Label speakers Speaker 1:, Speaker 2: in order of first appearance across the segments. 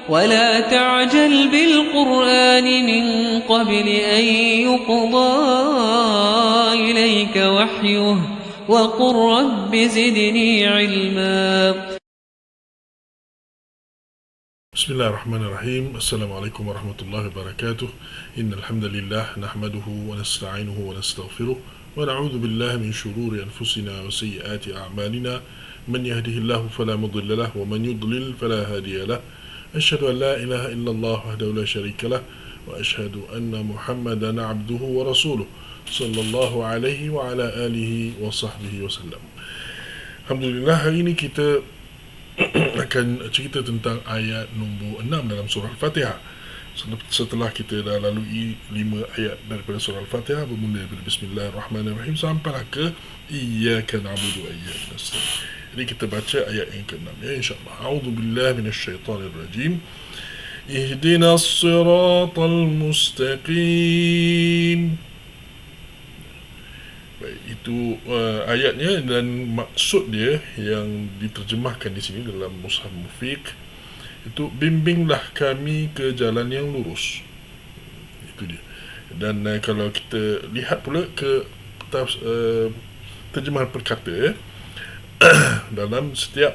Speaker 1: ولا تعجل بالقرآن من قبل أن يقضى إليك وحيه وقل رب زدني علما.
Speaker 2: بسم الله الرحمن الرحيم. السلام عليكم ورحمة الله وبركاته. إن الحمد لله نحمده ونستعينه ونستغفره ونعوذ بالله من شرور أنفسنا وسيئات أعمالنا. من يهده الله فلا مضل له ومن يضلل فلا هادي له. أشهد أن لا إله إلا الله وحده لا شريك له وأشهد أن محمدا عبده ورسوله صلى الله عليه وعلى آله وصحبه وسلم. Alhamdulillah, hari ini kita akan cerita tentang ayat nombor 6 dalam surah Al-Fatihah. Setelah kita dah lalui 5 ayat daripada surah Al-Fatihah, bermula daripada Bismillahirrahmanirrahim sampailah ke Iyyaka na'budu wa iyyaka nasta'in. Jadi kita baca ayat yang ke-6 ya, insyaAllah. A'udzubillahi minasyaitanirrajim. Ihdinas siratal mustaqim. Baik, itu ayatnya, dan maksud dia yang diterjemahkan di sini dalam Mushaf Mufiq itu, bimbinglah kami ke jalan yang lurus. Itu dia. Dan kalau kita lihat pula ke terjemahan perkata ya, dalam setiap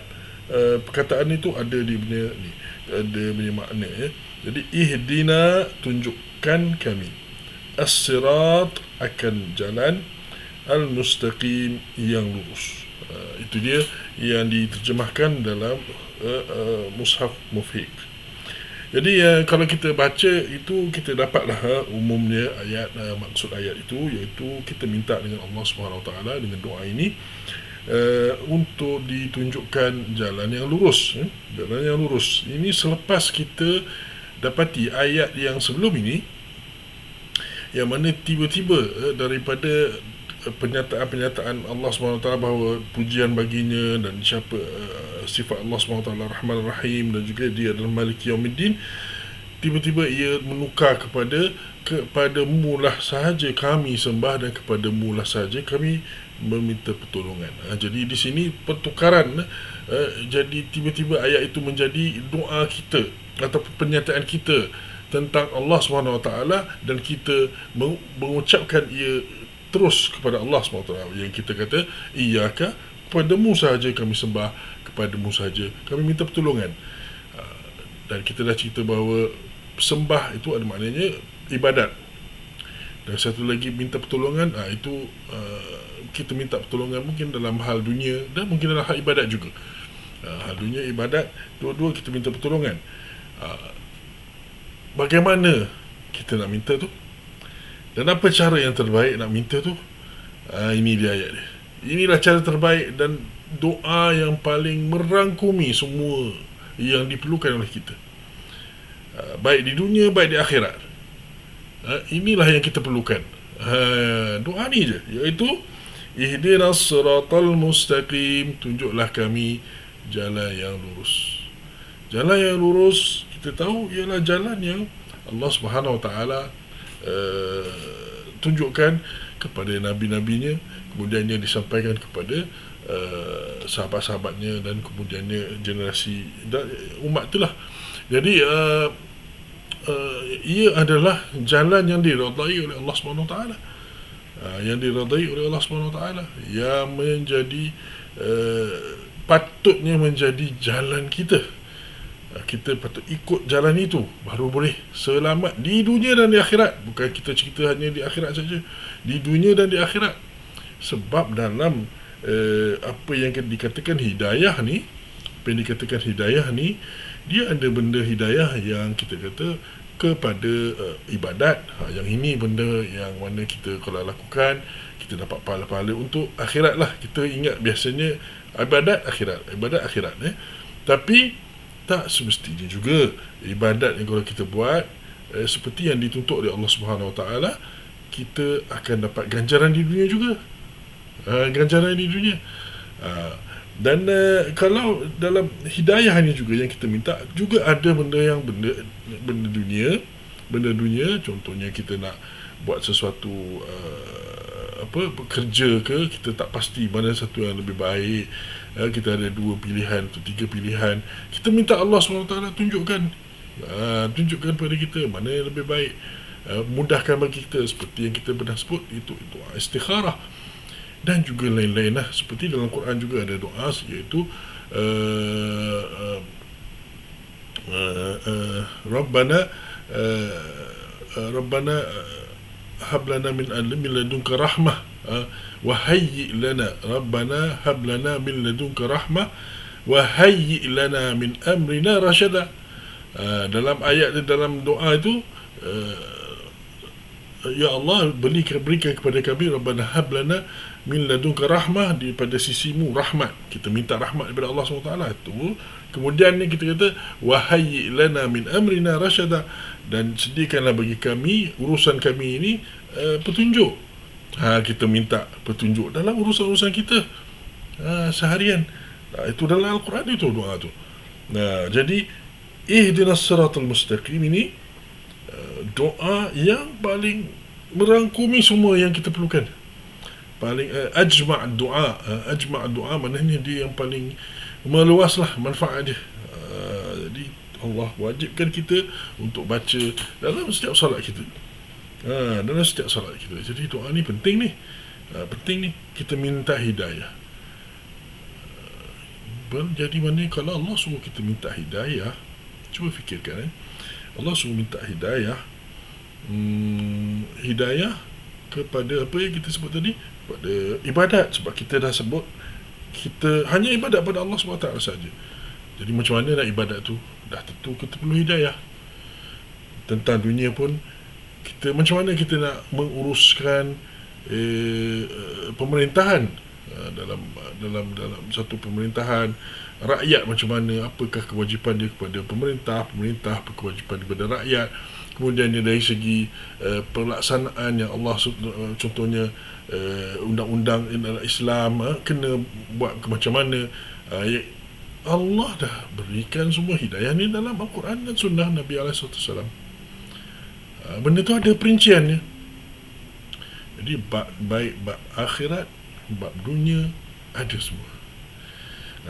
Speaker 2: perkataan itu ada dia punya ni, ada punya makna ya. Jadi ihdina, tunjukkan kami, as-sirat, akan jalan, al-mustaqim, yang lurus. Itu dia yang diterjemahkan dalam Mushaf Mufiq. Jadi kalau kita baca itu, kita dapatlah umumnya ayat, maksud ayat itu iaitu kita minta dengan Allah SWT dengan doa ini untuk ditunjukkan jalan yang lurus, jalan yang lurus. Ini selepas kita dapati ayat yang sebelum ini, yang mana tiba-tiba daripada pernyataan Allah SWT bahawa pujian baginya dan siapa sifat Allah SWT Rahman Rahim, dan juga dia adalah Maliki Yawmiddin, tiba-tiba ia menukar kepadamu lah sahaja kami sembah, dan kepadamu lah sahaja kami meminta pertolongan. Jadi di sini pertukaran, jadi tiba-tiba ayat itu menjadi doa kita atau pernyataan kita tentang Allah SWT, dan kita mengucapkan ia terus kepada Allah SWT, yang kita kata Iyyaka, kepadamu sahaja kami sembah, kepadamu sahaja kami minta pertolongan. Dan kita dah cerita bahawa sembah itu ada maknanya ibadat, dan satu lagi minta pertolongan, itu kita minta pertolongan mungkin dalam hal dunia dan mungkin dalam hal ibadat juga. Hal dunia, ibadat, dua-dua kita minta pertolongan. Bagaimana kita nak minta tu, dan apa cara yang terbaik nak minta tu? Ini dia ayat dia. Inilah cara terbaik dan doa yang paling merangkumi semua yang diperlukan oleh kita, baik di dunia, baik di akhirat. Inilah yang kita perlukan. Doa ni je, iaitu ihdinas siratal mustaqim, tunjuklah kami jalan yang lurus. Jalan yang lurus kita tahu ialah jalan yang Allah Subhanahu Wa Taala tunjukkan kepada nabi-nabinya, kemudiannya disampaikan kepada sahabat-sahabatnya, dan kemudiannya generasi umat itulah. Jadi ia adalah jalan yang diridai oleh Allah Subhanahu Wa Taala, yang diridai oleh Allah Subhanahu Wa Taala, yang menjadi patutnya menjadi jalan kita. Kita patut ikut jalan itu, baru boleh selamat di dunia dan di akhirat. Bukan kita cerita hanya di akhirat saja, di dunia dan di akhirat. Sebab dalam apa yang dikatakan hidayah ni, apa yang dikatakan hidayah ni, dia ada benda hidayah yang kita kata kepada ibadat. Yang ini benda yang mana kita kalau lakukan, kita dapat pahala-pahala untuk akhirat lah. Kita ingat biasanya ibadat akhirat tapi tak semestinya juga ibadat yang kalau kita buat seperti yang dituntut oleh Allah Subhanahu Wa Taala, kita akan dapat ganjaran di dunia juga. Ganjaran di dunia. Dan kalau dalam hidayah ni juga yang kita minta, juga ada benda dunia. Contohnya kita nak buat sesuatu bekerja ke, kita tak pasti mana satu yang lebih baik. Kita ada 2 pilihan atau 3 pilihan, kita minta Allah SWT tunjukkan Tunjukkan pada kita mana yang lebih baik, mudahkan bagi kita, seperti yang kita pernah sebut, itu doa istikharah. Dan juga lain-lain lah, seperti dalam Quran juga ada doa, iaitu Rabbana Rabbana hab lana min ladunka rahmah, wa hayyi lana, Rabbana hab lana min ladunka rahmah wa hayyi lana min amrina rasyada. Dalam ayat, dalam doa itu, ya Allah, berikan kepada kami, Rabbana hab lana min ladunka rahmah, daripada sisimu rahmat. Kita minta rahmat daripada Allah SWT itu. Kemudian ni kita kata wahayyi lana min amrina rasyada, dan sediakanlah bagi kami, urusan kami ini, petunjuk. Kita minta petunjuk dalam urusan-urusan kita seharian. Itu dalam Al-Quran itu doa tu. Jadi ihdinas siratal mustaqim ini doa yang paling merangkumi semua yang kita perlukan. Paling ajma' doa maknanya dia yang paling meluaslah manfaat dia. Jadi Allah wajibkan kita untuk baca dalam setiap solat kita. Dalam setiap solat kita. Jadi doa ni penting ni. Penting ni kita minta hidayah. Jadi mana kalau Allah suruh kita minta hidayah, cuba fikirkan Allah suruh minta hidayah, hidayah kepada apa yang kita sebut tadi, pada ibadat. Sebab kita dah sebut kita hanya ibadat pada Allah SWT saja. Jadi macam mana nak ibadat tu? Dah tentu kita perlu hidayah. Tentang dunia pun, kita macam mana kita nak menguruskan pemerintahan, dalam satu pemerintahan, rakyat macam mana, apakah kewajipan dia kepada pemerintah apa kewajipan kepada rakyat. Kemudian dari segi pelaksanaan yang Allah, contohnya undang-undang Islam kena buat macam mana. Allah dah berikan semua hidayah ni dalam Al-Quran dan Sunnah Nabi SAW. Benda tu ada perinciannya. Jadi baik bab akhirat, bab dunia, ada semua.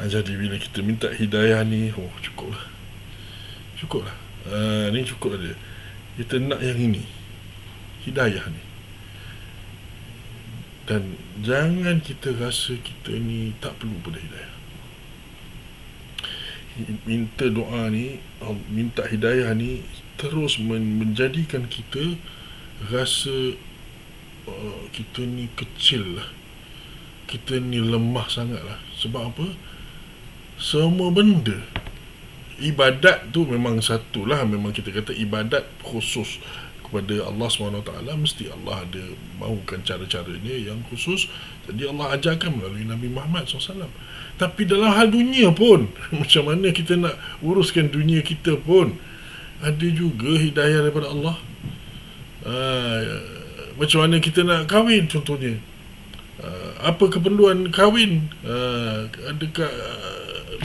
Speaker 2: Jadi bila kita minta hidayah ni, cukuplah. Ni cukup ada. Kita nak yang ini, hidayah ni. Dan jangan kita rasa kita ni tak perlu pada hidayah. Minta doa ni, minta hidayah ni terus menjadikan kita rasa kita ni kecil lah, kita ni lemah sangat lah. Sebab apa? Semua benda, ibadat tu memang satulah, memang kita kata ibadat khusus kepada Allah SWT, mesti Allah ada mahukan cara-caranya yang khusus. Jadi Allah ajarkan melalui Nabi Muhammad SAW. Tapi dalam hal dunia pun, macam mana kita nak uruskan dunia kita pun, ada juga hidayah daripada Allah. Macam mana kita nak kahwin contohnya, apa keperluan kahwin, adakah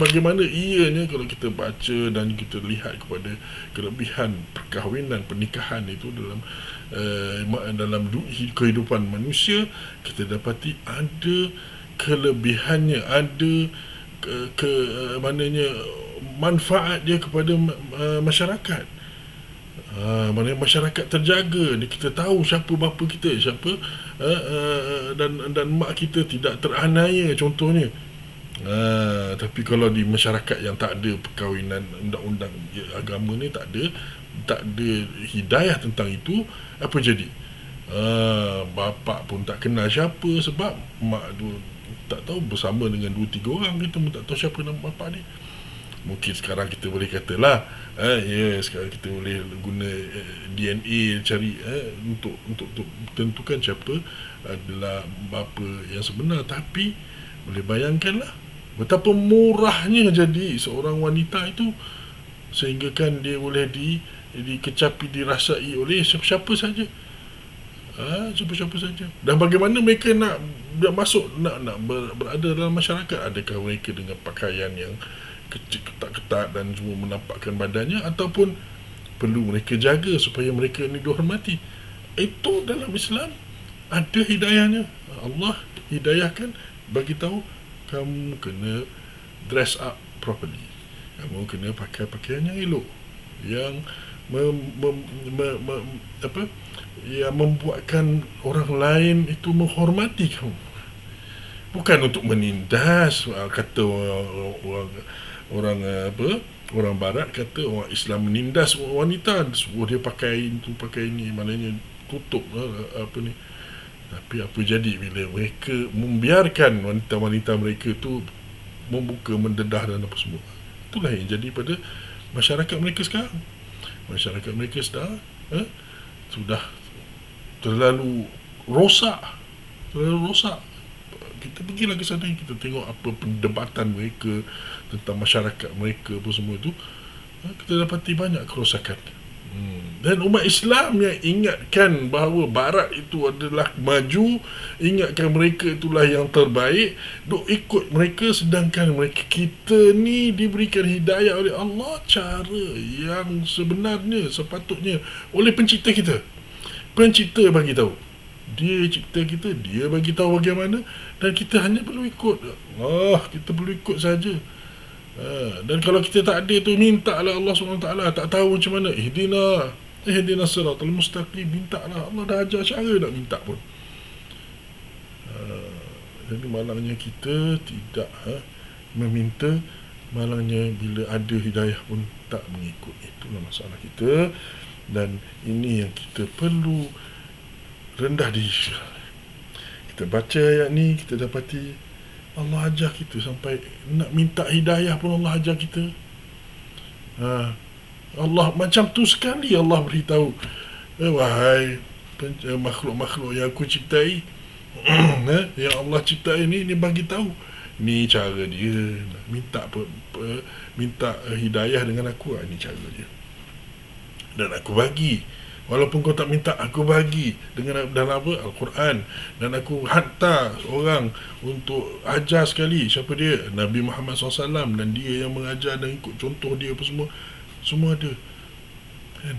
Speaker 2: bagaimana ianya, kalau kita baca dan kita lihat kepada kelebihan perkahwinan, pernikahan itu dalam kehidupan manusia, kita dapati ada kelebihannya, ada maknanya manfaat dia kepada masyarakat. Maknanya masyarakat terjaga, kita tahu siapa bapa kita, siapa dan mak kita tidak teraniaya contohnya. Tapi kalau di masyarakat yang tak ada perkahwinan, undang-undang agama ni tak ada hidayah tentang itu, apa jadi? Bapa pun tak kenal siapa, sebab mak tu tak tahu, bersama dengan 2-3 orang, kita pun tak tahu siapa nama bapa ni. Mungkin sekarang kita boleh katalah, sekarang kita boleh guna DNA cari untuk tentukan siapa adalah bapa yang sebenar. Tapi boleh bayangkanlah betapa murahnya jadi seorang wanita itu, sehingga kan dia boleh dikecapi, dirasai oleh siapa-siapa saja. Siapa-siapa saja. Dan bagaimana mereka nak masuk, nak berada dalam masyarakat? Adakah mereka dengan pakaian yang kecil, ketat-ketat dan semua menampakkan badannya, ataupun perlu mereka jaga supaya mereka ini dihormati? Itu dalam Islam ada hidayahnya. Allah hidayahkan, bagi tahu kamu kena dress up properly, kamu kena pakai pakaian yang elok. yang apa, yang membuatkan orang lain itu menghormati kamu, bukan untuk menindas. Kata orang apa, orang barat kata orang Islam menindas wanita, suruh dia pakai itu pakai ini, maknanya tutup apa ni. Tapi apa jadi bila mereka membiarkan wanita-wanita mereka tu membuka, mendedah dan apa semua. Itulah yang jadi pada masyarakat mereka sekarang. Masyarakat mereka sekarang sudah terlalu rosak. Kita pergilah ke sana, kita tengok apa perdebatan mereka tentang masyarakat mereka apa semua itu, kita dapati banyak kerosakan. Dan umat Islam yang ingatkan bahawa Barat itu adalah maju, ingatkan mereka itulah yang terbaik, duk ikut mereka, sedangkan kita ni diberikan hidayah oleh Allah cara yang sebenarnya, sepatutnya oleh pencipta kita. Pencipta bagi tahu, dia cipta kita, dia bagi tahu bagaimana, dan kita hanya perlu ikut. Kita perlu ikut saja. Dan kalau kita tak ada tu, minta lah Allah SWT. Tak tahu macam mana, ihdina siratal mustaqim, minta lah. Allah dah ajar cara nak minta pun. Jadi malangnya kita tidak meminta, malangnya bila ada hidayah pun tak mengikut. Itulah masalah kita, dan ini yang kita perlu rendah diri. Kita baca ayat ni, kita dapati Allah ajar kita sampai nak minta hidayah pun Allah ajar kita. Allah macam tu sekali Allah beritahu, wahai makhluk-makhluk yang aku ciptai, yang Allah ciptai ni bagi tahu ni cara dia nak minta hidayah dengan aku. Ni cara dia, dan aku bagi. Walaupun kau tak minta, aku bagi dengan dalam apa? Al-Quran. Dan aku hantar orang untuk ajar sekali. Siapa dia? Nabi Muhammad SAW. Dan dia yang mengajar dan ikut contoh dia apa semua. Semua ada kan?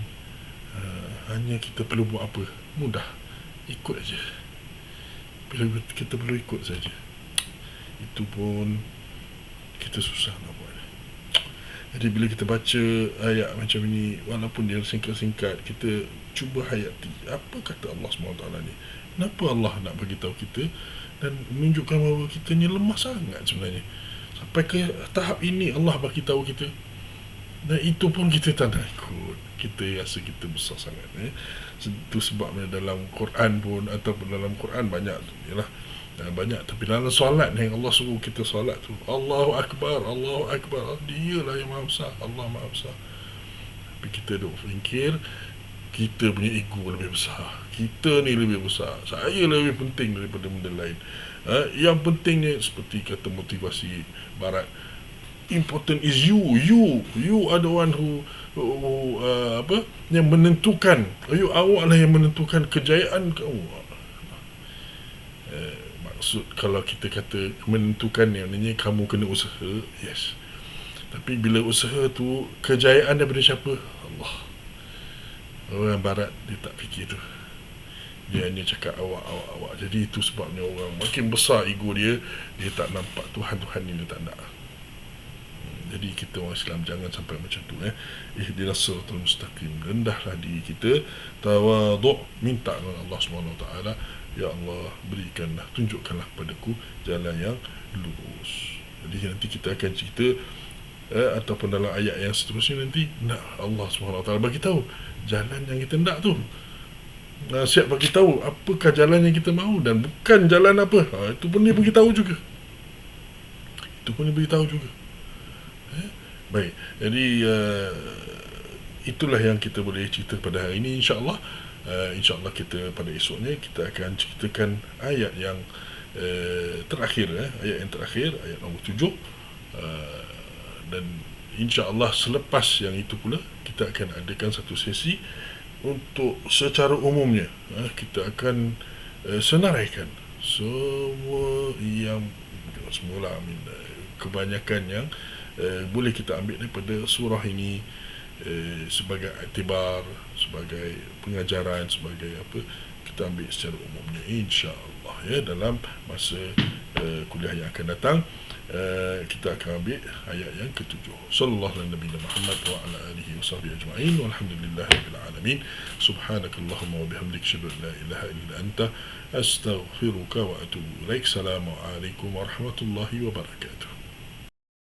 Speaker 2: Hanya kita perlu buat apa? Mudah, ikut aja. Kita perlu ikut saja. Itu pun kita susah nak buat. Jadi bila kita baca ayat macam ini, walaupun dia singkat-singkat, kita cuba hayati apa kata Allah SWT ni. Kenapa Allah nak bagi tahu kita dan menunjukkan bahawa kita ni lemah sangat sebenarnya. Sampai ke tahap ini Allah bagi tahu kita, dan itu pun kita tak nak ikut. Kita rasa kita besar sangat. Itu sebabnya dalam Quran pun, ataupun dalam Quran banyak tu, yalah, banyak. Tapi dalam solat yang Allah suruh kita solat tu, Allahu Akbar, Allahu Akbar, dialah yang maha besar, Allah maha besar. Tapi kita duk fikir kita punya ego lebih besar, kita ni lebih besar, saya lebih penting daripada benda lain. Yang pentingnya seperti kata motivasi Barat, important is you are the one who yang menentukan, awak lah yang menentukan kejayaan kamu. Maksud kalau kita kata menentukan ni, maknanya kamu kena usaha, yes. Tapi bila usaha tu, kejayaan daripada siapa? Allah. Orang Barat dia tak fikir tu, dia hanya cakap awak. Jadi itu sebabnya orang makin besar ego dia, dia tak nampak Tuhan ni, dia tak nak. Jadi kita orang Islam jangan sampai macam tu. Ihdinas siratal mustaqim, rendahlah diri kita, tawadhu', minta kepada Allah SWT. Ya Allah, berikanlah, tunjukkanlah padaku jalan yang lurus. Jadi nanti kita akan cerita ataupun dalam ayat yang seterusnya nanti, nak Allah SWT bagi tahu jalan yang kita nak tu. Siap bagi tahu apakah jalan yang kita mahu dan bukan jalan apa. Itu pun dia beritahu juga. Baik, jadi itulah yang kita boleh cerita pada hari ini, insya-Allah. InsyaAllah kita pada esoknya kita akan ceritakan ayat yang terakhir, ayat yang terakhir, ayat nombor 7, dan insyaAllah selepas yang itu pula kita akan adakan satu sesi untuk secara umumnya kita akan senaraikan semula kebanyakan yang boleh kita ambil daripada surah ini sebagai iktibar, sebagai pengajaran, sebagai apa, kita ambil secara umumnya, insya-Allah, dalam masa kuliah yang akan datang. kita akan ambil ayat yang ke-7. Sallallahu alaihi nabi Muhammad wa ala alihi wa sahbihi ajma'in walhamdulillahirabbil alamin. Subhanakallahumma wa bihamdika asyhadu an la ilaha illa anta astaghfiruka wa atubu ilaik. Assalamualaikum warahmatullahi wabarakatuh.